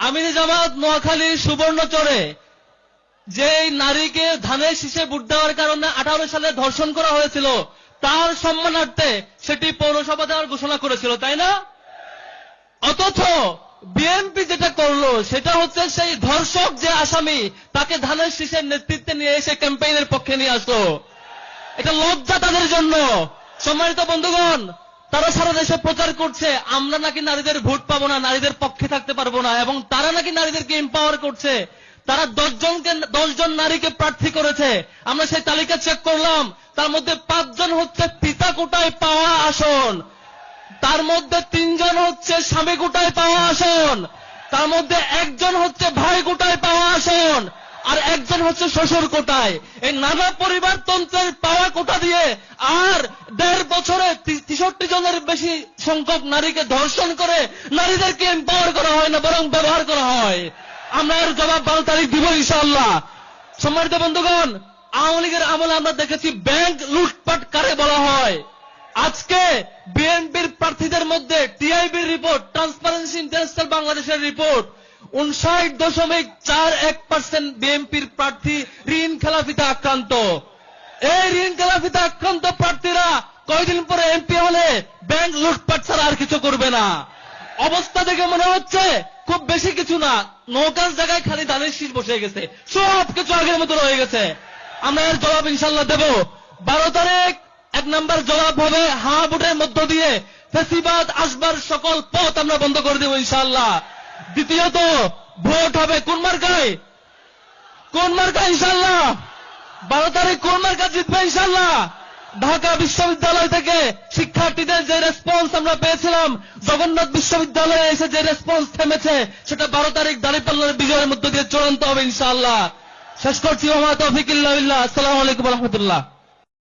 আমিরে জামাত নোয়াখালী সুবর্ণচরে যে নারীকে ধানের শীষে ভোট দেওয়ার কারণে 18 সালে ধর্ষণ করা হয়েছিল, তার সম্মানার্থে সেটি পৌরসভা দেওয়ার ঘোষণা করেছিল, তাই না? অথচ বিএনপি যেটা করলো সেটা হচ্ছে সেই ধর্ষক যে আসামি তাকে ধানের শীষের নেতৃত্বে নিয়ে এসে ক্যাম্পেইনের পক্ষে নিয়ে আসলো। এটা লজ্জা তাদের জন্য। সম্মানিত বন্ধুগণ, তারা সারা দেশে প্রচার করছে আমরা নাকি নারীদের ভোট পাবো না, নারীদের পক্ষে থাকতে পারবো না, এবং তারা নাকি নারীদেরকে এম্পাওয়ার করছে। তারা 10 জন নারীকে প্রার্থী করেছে। আমরা সেই তালিকা চেক করলাম, তার মধ্যে 5 জন হচ্ছে পিতা কোটায় পাওয়া আসন, তার মধ্যে 3 জন হচ্ছে স্বামী কোটায় পাওয়া আসন, তার মধ্যে 1 জন হচ্ছে ভাই কোটায় পাওয়া আসন, আর 1 জন হচ্ছে শ্বশুর কোটায়। এই নানা পরিবারতন্ত্রের পাওয়া কোটা দিয়ে আর 1.5 বছরে 63 জনের বেশি সংখ্যক নারীকে ধর্ষণ করে নারীদেরকে এম্পাওয়ার করা হয় না, বরং ব্যবহার করা হয়। আমরা এর জবাব 12 তারিখ দিব ইনশাআল্লাহ। সম্মানিত বন্ধুগণ, আওয়ামী লীগের আমলে আমরা দেখেছি ব্যাংক লুটপাট কারে বলা হয়। আজকে বিএনপির প্রার্থীদের মধ্যে টিআইবির রিপোর্ট, ট্রান্সপারেন্সি ইন্টারন্যাশনাল বাংলাদেশের রিপোর্ট, 59.41% বিএনপির প্রার্থী ঋণ খেলাপিতে আক্রান্ত। এই ঋণ খেলাপিতে আক্রান্ত প্রার্থীরা কয়েকদিন পরে এমপি হলে ব্যাংক লুটপাট ছাড়া আর কিছু করবে না। অবস্থা দেখে মনে হচ্ছে খুব বেশি কিছু না, নৌকার জায়গায় খালি ধানের শীষ বসে গেছে, সব কিছু আগের মতো রয়ে গেছে। আমরা এর জবাব ইনশাল্লাহ দেব। 12 তারিখ 1 নম্বর জবাব হবে হা ভোটের মধ্য দিয়ে ফেসিবাদ আসবার সকল পথ আমরা বন্ধ করে দেব ইনশাআল্লাহ। দ্বিতীয়ত ভোট হবে কোন মার্কায়? কোন মার্কায় ইনশাআল্লাহ? 12 তারিখ কোন মার্কা জিতবে ইনশাআল্লাহ? ঢাকা বিশ্ববিদ্যালয় থেকে শিক্ষার্থীদের যে রেসপন্স আমরা পেয়েছিলাম, জগন্নাথ বিশ্ববিদ্যালয়ে এসে যে রেসপন্স থেমেছে, সেটা 12 তারিখ দাঁড়িপাল্লার বিজয়ের মধ্য দিয়ে চূড়ান্ত হবে ইনশাআল্লাহ। শেষ করছি। ওয়া মা তাওফীক ইল্লা বিল্লাহ। আসসালামু আলাইকুম ওয়া রাহমাতুল্লাহ।